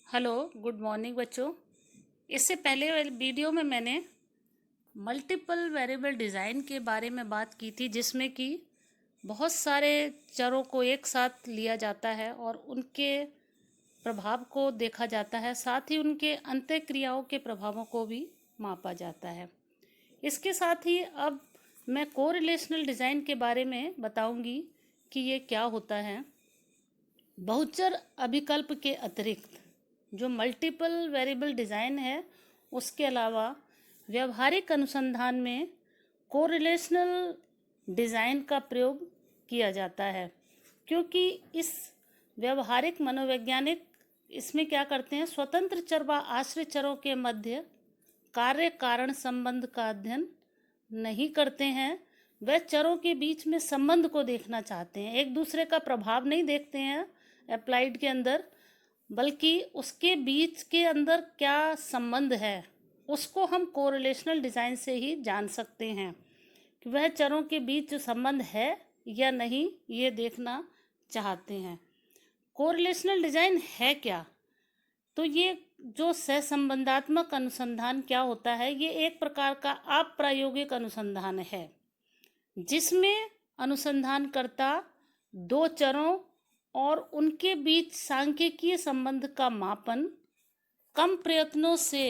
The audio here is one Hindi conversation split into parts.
हेलो, गुड मॉर्निंग बच्चों। इससे पहले वाले वीडियो में मैंने मल्टीपल वेरिएबल डिज़ाइन के बारे में बात की थी, जिसमें कि बहुत सारे चरों को एक साथ लिया जाता है और उनके प्रभाव को देखा जाता है, साथ ही उनके अंतःक्रियाओं के प्रभावों को भी मापा जाता है। इसके साथ ही अब मैं कोरिलेशनल डिज़ाइन के बारे में बताऊंगी कि ये क्या होता है। बहुचर अभिकल्प के अतिरिक्त जो मल्टीपल वेरिएबल डिज़ाइन है, उसके अलावा व्यवहारिक अनुसंधान में कोरिलेशनल डिज़ाइन का प्रयोग किया जाता है, क्योंकि इस व्यवहारिक मनोवैज्ञानिक इसमें क्या करते हैं, स्वतंत्र चर व आश्रित चरों के मध्य कार्य कारण संबंध का अध्ययन नहीं करते हैं। वे चरों के बीच में संबंध को देखना चाहते हैं, एक दूसरे का प्रभाव नहीं देखते हैं अप्लाइड के अंदर, बल्कि उसके बीच के अंदर क्या संबंध है उसको हम कोरिलेशनल डिज़ाइन से ही जान सकते हैं कि वह चरों के बीच जो संबंध है या नहीं, ये देखना चाहते हैं। कोरिलेशनल डिज़ाइन है क्या? तो ये जो सहसंबंधात्मक अनुसंधान क्या होता है, ये एक प्रकार का अप्रायोगिक अनुसंधान है, जिसमें अनुसंधानकर्ता दो चरों और उनके बीच सांख्यिकीय संबंध का मापन कम प्रयत्नों से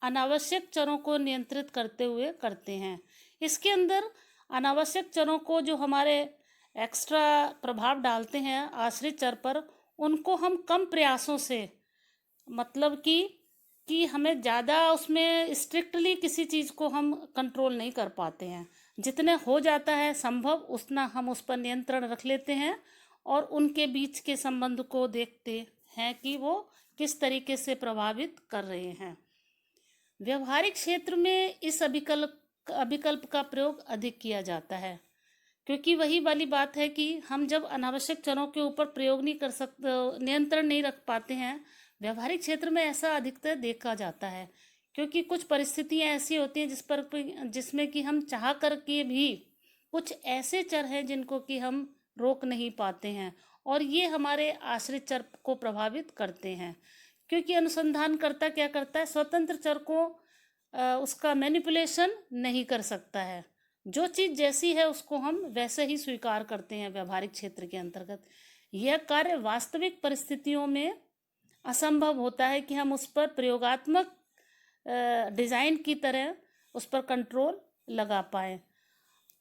अनावश्यक चरों को नियंत्रित करते हुए करते हैं। इसके अंदर अनावश्यक चरों को जो हमारे एक्स्ट्रा प्रभाव डालते हैं आश्रित चर पर, उनको हम कम प्रयासों से, मतलब कि हमें ज़्यादा उसमें स्ट्रिक्टली किसी चीज़ को हम कंट्रोल नहीं कर पाते हैं। जितने हो जाता है संभव उतना हम उस पर नियंत्रण रख लेते हैं और उनके बीच के संबंध को देखते हैं कि वो किस तरीके से प्रभावित कर रहे हैं। व्यवहारिक क्षेत्र में इस अभिकल्प का प्रयोग अधिक किया जाता है, क्योंकि वही वाली बात है कि हम जब अनावश्यक चरों के ऊपर प्रयोग नहीं कर सकते, नियंत्रण नहीं रख पाते हैं, व्यवहारिक क्षेत्र में ऐसा अधिकतर देखा जाता है, क्योंकि कुछ परिस्थितियां ऐसी होती हैं जिसमें कि हम चाह करके भी कुछ ऐसे चर हैं जिनको कि हम रोक नहीं पाते हैं और ये हमारे आश्रित चर को प्रभावित करते हैं। क्योंकि अनुसंधानकर्ता क्या करता है, स्वतंत्र चर को उसका मैनिपुलेशन नहीं कर सकता है। जो चीज़ जैसी है उसको हम वैसे ही स्वीकार करते हैं। व्यवहारिक क्षेत्र के अंतर्गत यह कार्य वास्तविक परिस्थितियों में असंभव होता है कि हम उस पर प्रयोगात्मक डिज़ाइन की तरह उस पर कंट्रोल लगा पाएँ,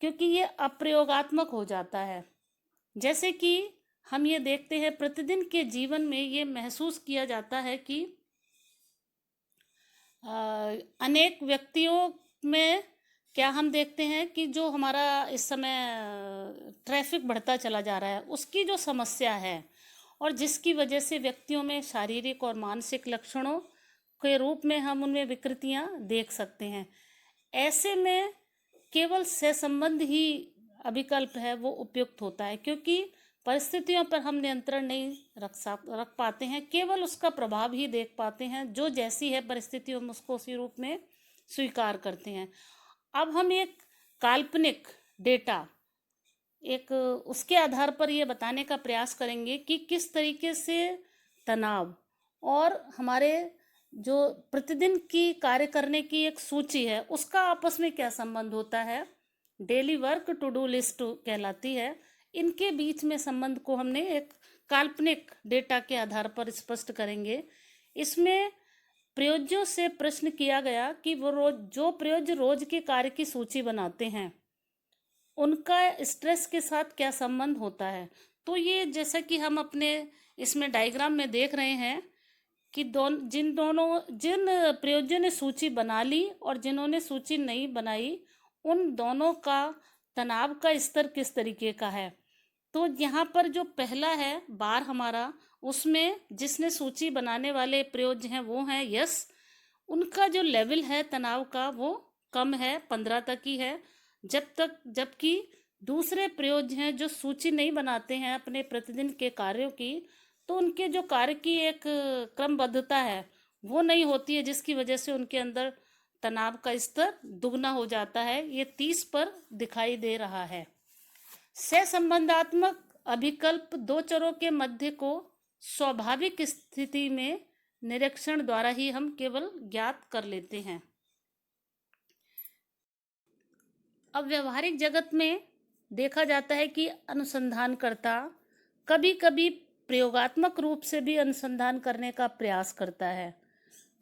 क्योंकि ये अप्रयोगात्मक हो जाता है। जैसे कि हम ये देखते हैं प्रतिदिन के जीवन में ये महसूस किया जाता है कि अनेक व्यक्तियों में क्या हम देखते हैं कि जो हमारा इस समय ट्रैफिक बढ़ता चला जा रहा है, उसकी जो समस्या है और जिसकी वजह से व्यक्तियों में शारीरिक और मानसिक लक्षणों के रूप में हम उनमें विकृतियां देख सकते हैं। ऐसे में केवल सहसंबंध ही अभिकल्प है वो उपयुक्त होता है, क्योंकि परिस्थितियों पर हम नियंत्रण नहीं रख पाते हैं, केवल उसका प्रभाव ही देख पाते हैं। जो जैसी है परिस्थितियों में उसको उसी रूप में स्वीकार करते हैं। अब हम एक काल्पनिक डेटा, एक उसके आधार पर ये बताने का प्रयास करेंगे कि किस तरीके से तनाव और हमारे जो प्रतिदिन की कार्य करने की एक सूची है उसका आपस में क्या संबंध होता है। Daily work to do list कहलाती है। इनके बीच में संबंध को हमने एक काल्पनिक डेटा के आधार पर स्पष्ट करेंगे। इसमें प्रयोज्यों से प्रश्न किया गया कि वो जो प्रयोज्य रोज के कार्य की सूची बनाते हैं उनका स्ट्रेस के साथ क्या संबंध होता है। तो ये जैसा कि हम अपने इसमें डायग्राम में देख रहे हैं कि जिन प्रयोज्यों ने सूची बना ली और जिन्होंने सूची नहीं बनाई, उन दोनों का तनाव का स्तर किस तरीके का है। तो यहाँ पर जो पहला है बार हमारा, उसमें जिसने सूची बनाने वाले प्रयोज्य हैं वो हैं यस। उनका जो लेवल है तनाव का वो कम है, 15 तक ही है। जबकि दूसरे प्रयोज्य हैं जो सूची नहीं बनाते हैं अपने प्रतिदिन के कार्यों की, तो उनके जो कार्य की एक क्रमबद्धता है वो नहीं होती है, जिसकी वजह से उनके अंदर तनाव का स्तर दुगना हो जाता है। ये 30 पर दिखाई दे रहा है। सहसंबंधात्मक अभिकल्प दो चरों के मध्य को स्वाभाविक स्थिति में निरीक्षण द्वारा ही हम केवल ज्ञात कर लेते हैं। अब व्यवहारिक जगत में देखा जाता है कि अनुसंधानकर्ता कभी कभी प्रयोगात्मक रूप से भी अनुसंधान करने का प्रयास करता है।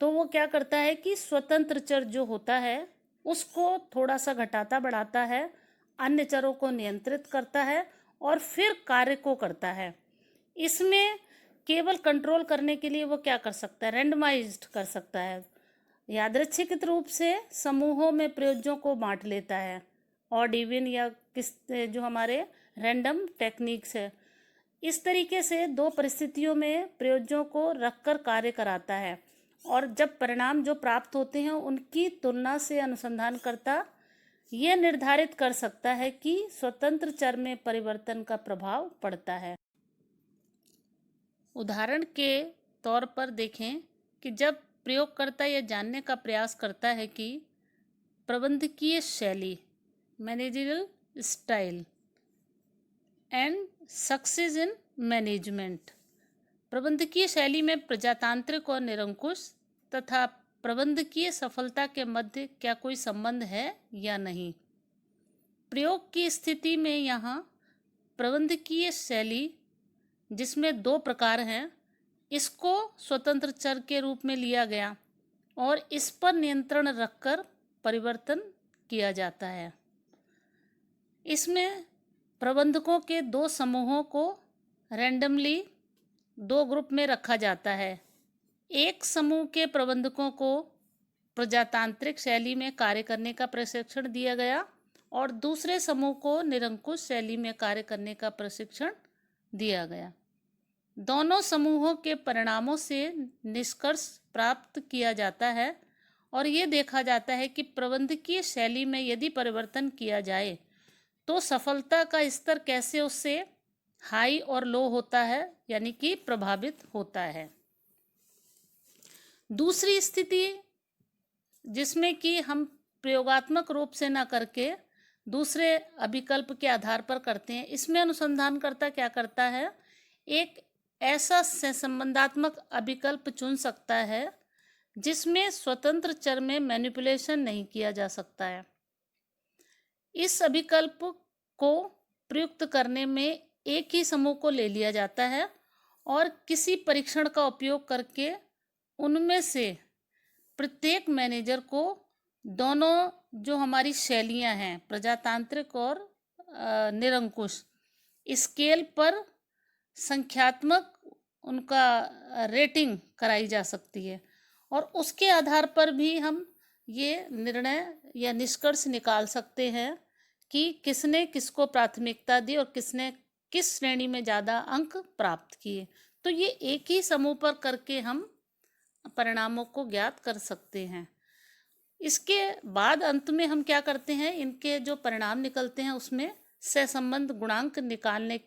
तो वो क्या करता है कि स्वतंत्र चर जो होता है उसको थोड़ा सा घटाता बढ़ाता है, अन्य चरों को नियंत्रित करता है और फिर कार्य को करता है। इसमें केवल कंट्रोल करने के लिए वो क्या कर सकता है, रैंडमाइज्ड कर सकता है, यादृच्छिक रूप से समूहों में प्रयोज्यों को बांट लेता है, ऑड इवन या किस जो हमारे रैंडम टेक्निक्स है। इस तरीके से दो परिस्थितियों में प्रयोज्यों को रखकर कार्य कराता है और जब परिणाम जो प्राप्त होते हैं उनकी तुलना से अनुसंधानकर्ता यह निर्धारित कर सकता है कि स्वतंत्र चर में परिवर्तन का प्रभाव पड़ता है। उदाहरण के तौर पर देखें कि जब प्रयोगकर्ता यह जानने का प्रयास करता है कि प्रबंधकीय शैली, managerial style and success in management, प्रबंधकीय शैली में प्रजातांत्रिक और निरंकुश तथा प्रबंधकीय सफलता के मध्य क्या कोई संबंध है या नहीं। प्रयोग की स्थिति में यहाँ प्रबंधकीय शैली, जिसमें दो प्रकार हैं, इसको स्वतंत्र चर के रूप में लिया गया और इस पर नियंत्रण रखकर परिवर्तन किया जाता है। इसमें प्रबंधकों के दो समूहों को रैंडमली दो ग्रुप में रखा जाता है। एक समूह के प्रबंधकों को प्रजातांत्रिक शैली में कार्य करने का प्रशिक्षण दिया गया और दूसरे समूह को निरंकुश शैली में कार्य करने का प्रशिक्षण दिया गया। दोनों समूहों के परिणामों से निष्कर्ष प्राप्त किया जाता है और ये देखा जाता है कि प्रबंधकीय शैली में यदि परिवर्तन किया जाए तो सफलता का स्तर कैसे उससे हाई और लो होता है, यानी कि प्रभावित होता है। दूसरी स्थिति जिसमें कि हम प्रयोगात्मक रूप से ना करके दूसरे अभिकल्प के आधार पर करते हैं, इसमें अनुसंधानकर्ता क्या करता है, एक ऐसा संबंधात्मक अभिकल्प चुन सकता है जिसमें स्वतंत्र चर में मैनिपुलेशन नहीं किया जा सकता है। इस अभिकल्प को प्रयुक्त करने में एक ही समूह को ले लिया जाता है और किसी परीक्षण का उपयोग करके उनमें से प्रत्येक मैनेजर को दोनों जो हमारी शैलियां हैं, प्रजातांत्रिक और निरंकुश, स्केल पर संख्यात्मक उनका रेटिंग कराई जा सकती है और उसके आधार पर भी हम ये निर्णय या निष्कर्ष निकाल सकते हैं कि किसने किसको प्राथमिकता दी और किसने किस श्रेणी में ज़्यादा अंक प्राप्त किए। तो ये एक ही समूह पर करके हम परिणामों को ज्ञात कर सकते हैं। इसके बाद अंत में हम क्या करते हैं, इनके जो परिणाम निकलते हैं उसमें सहसंबंध गुणांक निकालने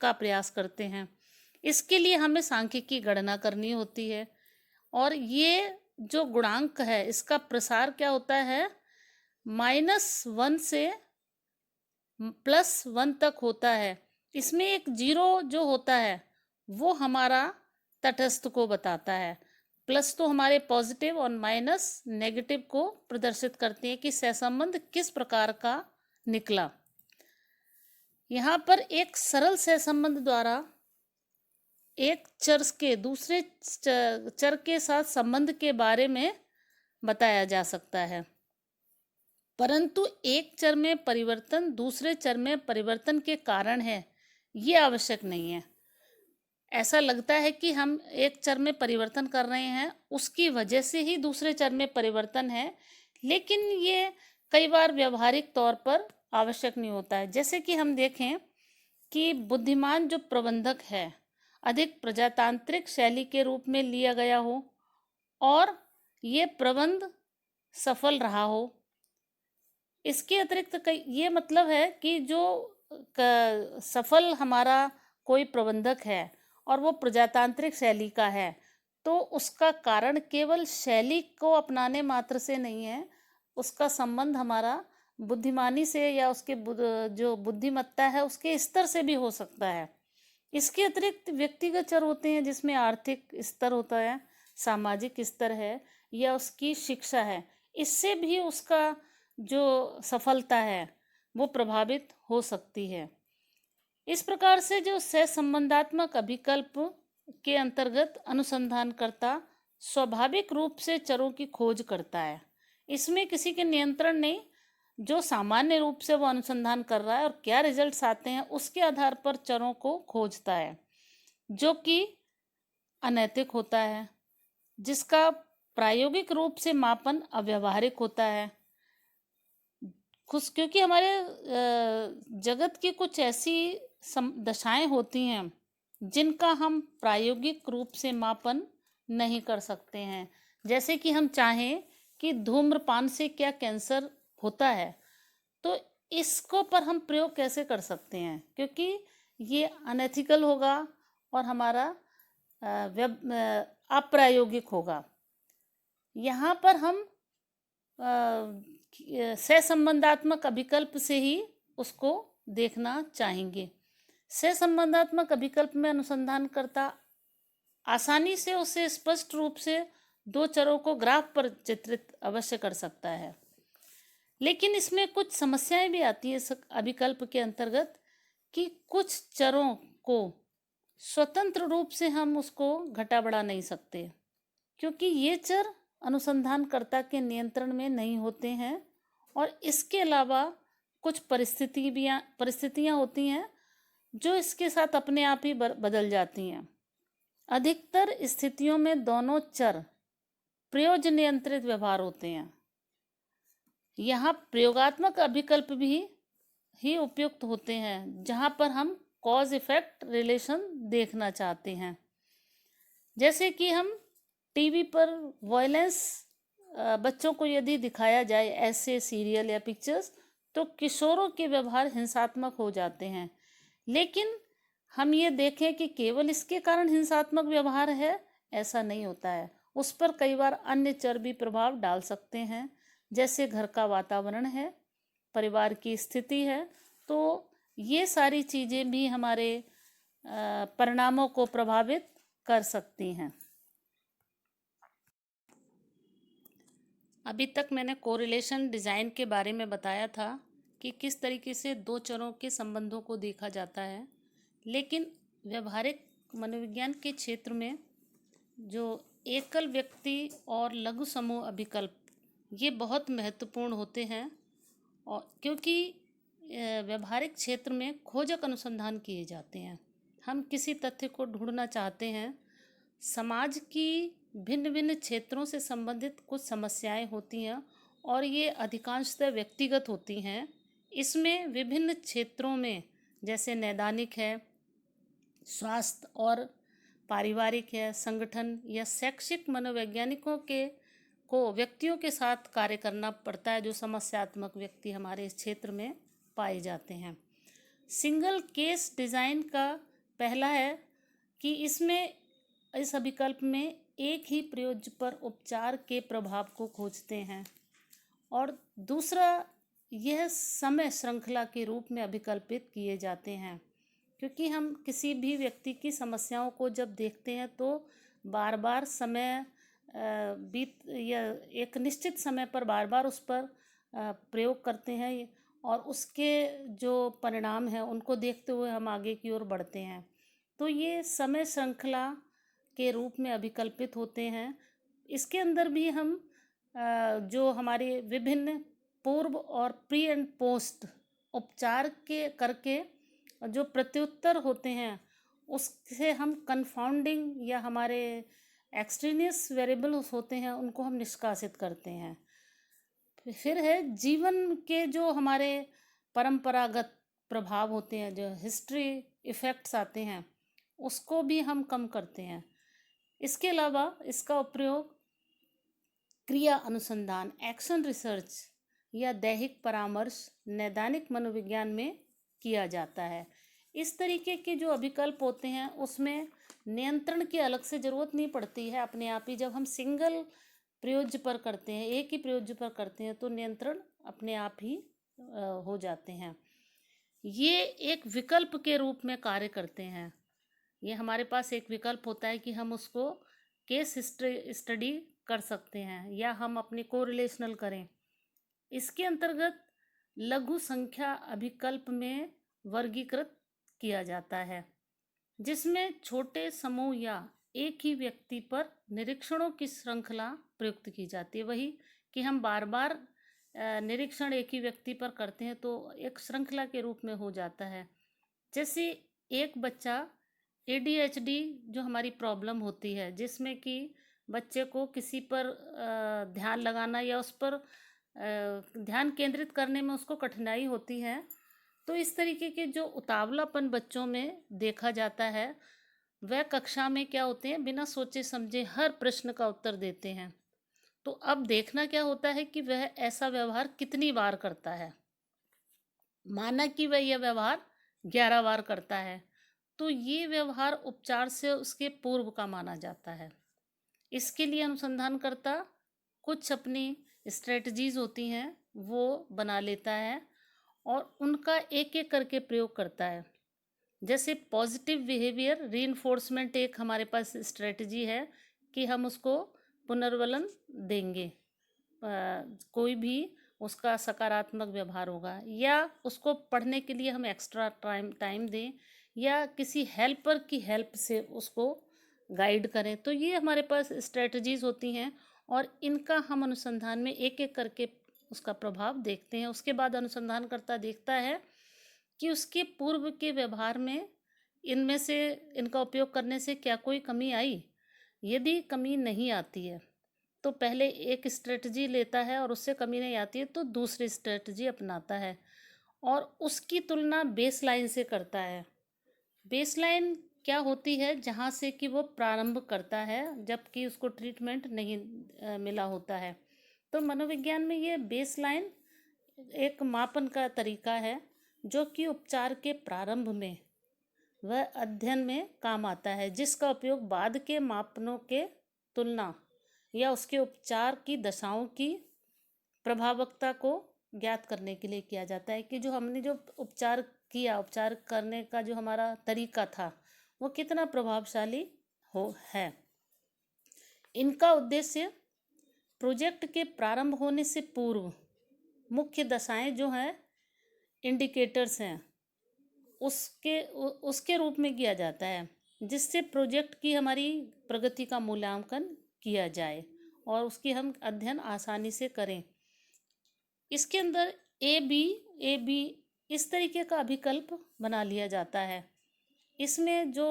का प्रयास करते हैं। इसके लिए हमें सांख्यिकी गणना करनी होती है और ये जो गुणांक है इसका प्रसार क्या होता है, -1 से +1 तक होता है। इसमें एक 0 जो होता है वो हमारा तटस्थ को बताता है, प्लस तो हमारे पॉजिटिव और माइनस नेगेटिव को प्रदर्शित करते हैं कि सहसंबंध किस प्रकार का निकला। यहाँ पर एक सरल सहसंबंध द्वारा एक चर के दूसरे चर के साथ संबंध के बारे में बताया जा सकता है, परंतु एक चर में परिवर्तन दूसरे चर में परिवर्तन के कारण है ये आवश्यक नहीं है। ऐसा लगता है कि हम एक चर में परिवर्तन कर रहे हैं, उसकी वजह से ही दूसरे चर में परिवर्तन है, लेकिन ये कई बार व्यवहारिक तौर पर आवश्यक नहीं होता है। जैसे कि हम देखें कि बुद्धिमान जो प्रबंधक है अधिक प्रजातांत्रिक शैली के रूप में लिया गया हो और ये प्रबंध सफल रहा हो। इसके अतिरिक्त ये मतलब है कि जो सफल हमारा कोई प्रबंधक है और वो प्रजातांत्रिक शैली का है, तो उसका कारण केवल शैली को अपनाने मात्र से नहीं है, उसका संबंध हमारा बुद्धिमानी से या उसके जो बुद्धिमत्ता है उसके स्तर से भी हो सकता है। इसके अतिरिक्त व्यक्तिगत चर होते हैं जिसमें आर्थिक स्तर होता है, सामाजिक स्तर है या उसकी शिक्षा है, इससे भी उसका जो सफलता है वो प्रभावित हो सकती है। इस प्रकार से जो सहसंबंधात्मक अभिकल्प के अंतर्गत अनुसंधानकर्ता स्वाभाविक रूप से चरों की खोज करता है। इसमें किसी के नियंत्रण नहीं, जो सामान्य रूप से वो अनुसंधान कर रहा है और क्या रिजल्ट्स आते हैं उसके आधार पर चरों को खोजता है, जो कि अनैतिक होता है, जिसका प्रायोगिक रूप से मापन अव्यावहारिक होता है। क्योंकि हमारे जगत की कुछ ऐसी दशाएं होती हैं जिनका हम प्रायोगिक रूप से मापन नहीं कर सकते हैं। जैसे कि हम चाहें कि धूम्रपान से क्या कैंसर होता है, तो इसको पर हम प्रयोग कैसे कर सकते हैं, क्योंकि ये अनएथिकल होगा और हमारा अप्रायोगिक होगा। यहाँ पर हम सहसंबंधात्मक अभिकल्प से ही उसको देखना चाहेंगे। सहसंबंधात्मक अभिकल्प में अनुसंधानकर्ता आसानी से उसे स्पष्ट रूप से दो चरों को ग्राफ पर चित्रित अवश्य कर सकता है, लेकिन इसमें कुछ समस्याएं भी आती है इस अभिकल्प के अंतर्गत कि कुछ चरों को स्वतंत्र रूप से हम उसको घटा बढ़ा नहीं सकते, क्योंकि ये चर अनुसंधानकर्ता के नियंत्रण में नहीं होते हैं। और इसके अलावा कुछ परिस्थितियां होती हैं जो इसके साथ अपने आप ही बदल जाती हैं। अधिकतर स्थितियों में दोनों चर प्रयोज्य नियंत्रित व्यवहार होते हैं। यहाँ प्रयोगात्मक अभिकल्प भी ही उपयुक्त होते हैं, जहाँ पर हम कॉज इफेक्ट रिलेशन देखना चाहते हैं। जैसे कि हम टीवी पर वॉयलेंस बच्चों को यदि दिखाया जाए ऐसे सीरियल या पिक्चर्स, तो किशोरों के व्यवहार हिंसात्मक हो जाते हैं। लेकिन हम ये देखें कि केवल इसके कारण हिंसात्मक व्यवहार है, ऐसा नहीं होता है। उस पर कई बार अन्य चर भी प्रभाव डाल सकते हैं, जैसे घर का वातावरण है, परिवार की स्थिति है। तो ये सारी चीज़ें भी हमारे परिणामों को प्रभावित कर सकती हैं। अभी तक मैंने कोरिलेशन डिज़ाइन के बारे में बताया था कि किस तरीके से दो चरों के संबंधों को देखा जाता है, लेकिन व्यवहारिक मनोविज्ञान के क्षेत्र में जो एकल व्यक्ति और लघु समूह अभिकल्प ये बहुत महत्वपूर्ण होते हैं। और क्योंकि व्यवहारिक क्षेत्र में खोजक अनुसंधान किए जाते हैं, हम किसी तथ्य को ढूंढना चाहते हैं। समाज की भिन्न भिन्न क्षेत्रों से संबंधित कुछ समस्याएं होती हैं और ये अधिकांशतः व्यक्तिगत होती हैं। इसमें विभिन्न क्षेत्रों में जैसे नैदानिक है, स्वास्थ्य और पारिवारिक है, संगठन या शैक्षिक मनोवैज्ञानिकों के को व्यक्तियों के साथ कार्य करना पड़ता है, जो समस्यात्मक व्यक्ति हमारे इस क्षेत्र में पाए जाते हैं। सिंगल केस डिज़ाइन का पहला है कि इसमें इस अभिकल्प में एक ही प्रयोज्य पर उपचार के प्रभाव को खोजते हैं, और दूसरा यह समय श्रृंखला के रूप में अभिकल्पित किए जाते हैं, क्योंकि हम किसी भी व्यक्ति की समस्याओं को जब देखते हैं तो बार बार समय या एक निश्चित समय पर बार बार उस पर प्रयोग करते हैं, और उसके जो परिणाम हैं उनको देखते हुए हम आगे की ओर बढ़ते हैं। तो ये समय श्रृंखला के रूप में अभिकल्पित होते हैं। इसके अंदर भी हम जो हमारे विभिन्न पूर्व और प्री एंड पोस्ट उपचार के करके जो प्रत्युत्तर होते हैं उससे हम कंफाउंडिंग या हमारे एक्सट्रेनियस वेरिएबल्स होते हैं उनको हम निष्कासित करते हैं। फिर है जीवन के जो हमारे परंपरागत प्रभाव होते हैं, जो हिस्ट्री इफ़ेक्ट्स आते हैं, उसको भी हम कम करते हैं। इसके अलावा इसका उपयोग क्रिया अनुसंधान, एक्शन रिसर्च या दैहिक परामर्श, नैदानिक मनोविज्ञान में किया जाता है। इस तरीके के जो अभिकल्प होते हैं उसमें नियंत्रण की अलग से ज़रूरत नहीं पड़ती है। अपने आप ही जब हम सिंगल प्रयोज्य पर करते हैं, एक ही प्रयोज्य पर करते हैं, तो नियंत्रण अपने आप ही हो जाते हैं। ये एक विकल्प के रूप में कार्य करते हैं। ये हमारे पास एक विकल्प होता है कि हम उसको केस स्टडी कर सकते हैं या हम अपनी कोरिलेशनल करें। इसके अंतर्गत लघु संख्या अभिकल्प में वर्गीकृत किया जाता है, जिसमें छोटे समूह या एक ही व्यक्ति पर निरीक्षणों की श्रृंखला प्रयुक्त की जाती है। वही कि हम बार बार निरीक्षण एक ही व्यक्ति पर करते हैं तो एक श्रृंखला के रूप में हो जाता है। जैसे एक बच्चा ADHD जो हमारी प्रॉब्लम होती है, जिसमें कि बच्चे को किसी पर ध्यान लगाना या उस पर ध्यान केंद्रित करने में उसको कठिनाई होती है, तो इस तरीके के जो उतावलापन बच्चों में देखा जाता है, वह कक्षा में क्या होते हैं, बिना सोचे समझे हर प्रश्न का उत्तर देते हैं। तो अब देखना क्या होता है कि वह ऐसा व्यवहार कितनी बार करता है। माना कि वह यह व्यवहार 11 बार करता है, तो ये व्यवहार उपचार से उसके पूर्व का माना जाता है। इसके लिए अनुसंधानकर्ता कुछ अपनी स्ट्रेटजीज होती हैं वो बना लेता है और उनका एक एक करके प्रयोग करता है। जैसे पॉजिटिव बिहेवियर रीइंफोर्समेंट एक हमारे पास स्ट्रेटजी है कि हम उसको पुनर्वलन देंगे, कोई भी उसका सकारात्मक व्यवहार होगा, या उसको पढ़ने के लिए हम एक्स्ट्रा टाइम दें या किसी हेल्पर की हेल्प से उसको गाइड करें। तो ये हमारे पास स्ट्रेटजीज होती हैं और इनका हम अनुसंधान में एक एक करके उसका प्रभाव देखते हैं। उसके बाद अनुसंधानकर्ता देखता है कि उसके पूर्व के व्यवहार में इनमें से इनका उपयोग करने से क्या कोई कमी आई। यदि कमी नहीं आती है तो पहले एक स्ट्रेटजी लेता है और उससे कमी नहीं आती है तो दूसरी स्ट्रेटजी अपनाता है और उसकी तुलना बेसलाइन से करता है। बेसलाइन क्या होती है, जहाँ से कि वो प्रारंभ करता है जबकि उसको ट्रीटमेंट नहीं मिला होता है। तो मनोविज्ञान में ये बेसलाइन एक मापन का तरीका है जो कि उपचार के प्रारंभ में वह अध्ययन में काम आता है, जिसका उपयोग बाद के मापनों के तुलना या उसके उपचार की दशाओं की प्रभावकता को ज्ञात करने के लिए किया जाता है कि जो हमने जो उपचार किया, उपचार करने का जो हमारा तरीका था वो कितना प्रभावशाली है। इनका उद्देश्य प्रोजेक्ट के प्रारंभ होने से पूर्व मुख्य दशाएं जो हैं, इंडिकेटर्स हैं, उसके रूप में किया जाता है, जिससे प्रोजेक्ट की हमारी प्रगति का मूल्यांकन किया जाए और उसकी हम अध्ययन आसानी से करें। इसके अंदर ए बी इस तरीके का अभिकल्प बना लिया जाता है। इसमें जो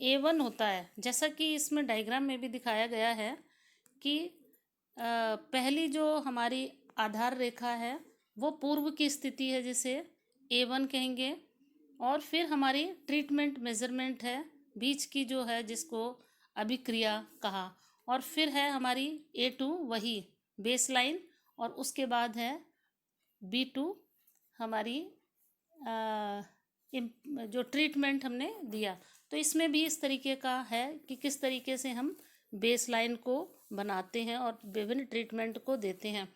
A1 होता है, जैसा कि इसमें डायग्राम में भी दिखाया गया है कि पहली जो हमारी आधार रेखा है वो पूर्व की स्थिति है जिसे A1 कहेंगे, और फिर हमारी ट्रीटमेंट मेजरमेंट है बीच की जो है जिसको अभिक्रिया कहा, और फिर है हमारी A2 वही बेसलाइन, और उसके बाद है B2 हमारी जो ट्रीटमेंट हमने दिया। तो इसमें भी इस तरीके का है कि किस तरीके से हम बेसलाइन को बनाते हैं और विभिन्न ट्रीटमेंट को देते हैं।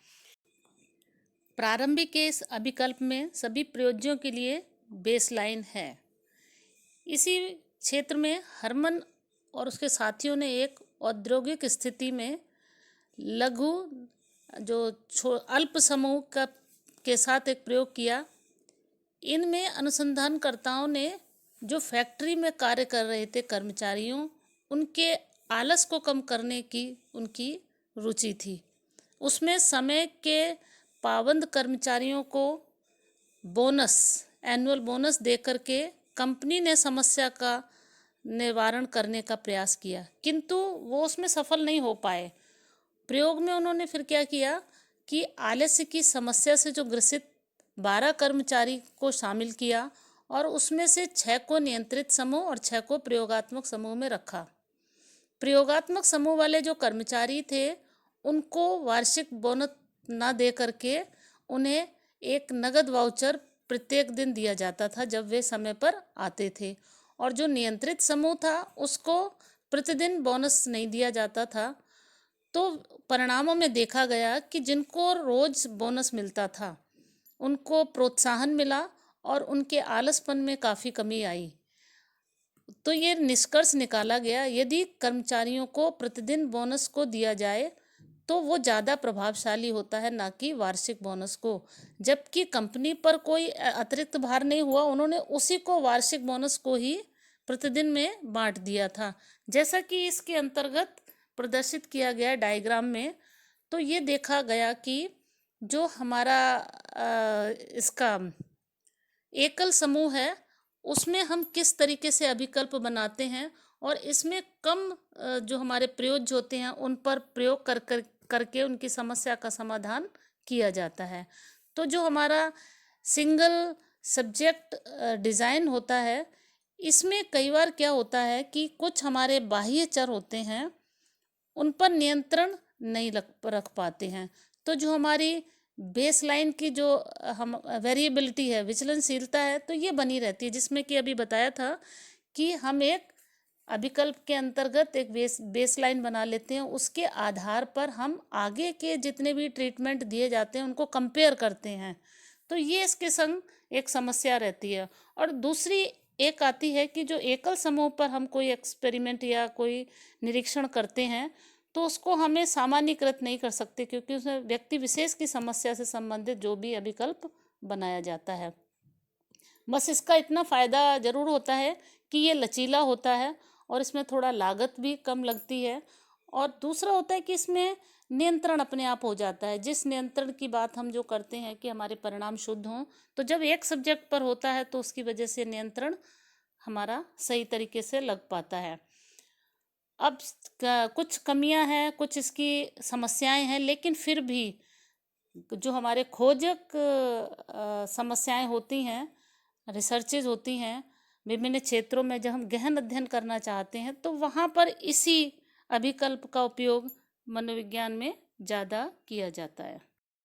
प्रारंभिक केस अभिकल्प में सभी प्रयोज्यों के लिए बेसलाइन है। इसी क्षेत्र में हरमन और उसके साथियों ने एक औद्योगिक स्थिति में लघु जो अल्प समूह का के साथ एक प्रयोग किया। इनमें अनुसंधानकर्ताओं ने जो फैक्ट्री में कार्य कर रहे थे कर्मचारियों, उनके आलस को कम करने की उनकी रुचि थी। उसमें समय के पाबंद कर्मचारियों को बोनस, एनुअल बोनस देकर के कंपनी ने समस्या का निवारण करने का प्रयास किया, किंतु वो उसमें सफल नहीं हो पाए। प्रयोग में उन्होंने फिर क्या किया कि आलस्य की समस्या से जो ग्रसित 12 कर्मचारी को शामिल किया और उसमें से 6 को नियंत्रित समूह और 6 को प्रयोगात्मक समूह में रखा। प्रयोगात्मक समूह वाले जो कर्मचारी थे उनको वार्षिक बोनस ना दे करके उन्हें एक नगद वाउचर प्रत्येक दिन दिया जाता था जब वे समय पर आते थे, और जो नियंत्रित समूह था उसको प्रतिदिन बोनस नहीं दिया जाता था। तो परिणामों में देखा गया कि जिनको रोज बोनस मिलता था उनको प्रोत्साहन मिला और उनके आलसपन में काफ़ी कमी आई। तो ये निष्कर्ष निकाला गया, यदि कर्मचारियों को प्रतिदिन बोनस को दिया जाए तो वो ज़्यादा प्रभावशाली होता है, ना कि वार्षिक बोनस को। जबकि कंपनी पर कोई अतिरिक्त भार नहीं हुआ, उन्होंने उसी को वार्षिक बोनस को ही प्रतिदिन में बांट दिया था। जैसा कि इसके अंतर्गत प्रदर्शित किया गया डायग्राम में, तो ये देखा गया कि जो हमारा इसका एकल समूह है उसमें हम किस तरीके से अभिकल्प बनाते हैं, और इसमें कम जो हमारे प्रयोज्य होते हैं उन पर प्रयोग करके उनकी समस्या का समाधान किया जाता है। तो जो हमारा सिंगल सब्जेक्ट डिज़ाइन होता है, इसमें कई बार क्या होता है कि कुछ हमारे बाह्य चर होते हैं उन पर नियंत्रण नहीं रख पाते हैं। तो जो हमारी बेस लाइन की जो हम वेरिएबिलिटी है, विचलनशीलता है, तो ये बनी रहती है, जिसमें कि अभी बताया था कि हम एक अभिकल्प के अंतर्गत एक बेस लाइन बना लेते हैं, उसके आधार पर हम आगे के जितने भी ट्रीटमेंट दिए जाते हैं उनको कंपेयर करते हैं। तो ये इसके संग एक समस्या रहती है। और दूसरी एक आती है कि जो एकल समूह पर हम कोई एक्सपेरिमेंट या कोई निरीक्षण करते हैं तो उसको हमें सामान्यीकृत नहीं कर सकते, क्योंकि उसमें व्यक्ति विशेष की समस्या से संबंधित जो भी अभिकल्प बनाया जाता है। बस इसका इतना फ़ायदा ज़रूर होता है कि ये लचीला होता है और इसमें थोड़ा लागत भी कम लगती है। और दूसरा होता है कि इसमें नियंत्रण अपने आप हो जाता है। जिस नियंत्रण की बात हम जो करते हैं कि हमारे परिणाम शुद्ध हों, तो जब एक सब्जेक्ट पर होता है तो उसकी वजह से नियंत्रण हमारा सही तरीके से लग पाता है। अब कुछ कमियां हैं, कुछ इसकी समस्याएं हैं, लेकिन फिर भी जो हमारे खोजक समस्याएं होती हैं, रिसर्चेज होती हैं विभिन्न क्षेत्रों में, जब हम गहन अध्ययन करना चाहते हैं तो वहाँ पर इसी अभिकल्प का उपयोग मनोविज्ञान में ज़्यादा किया जाता है।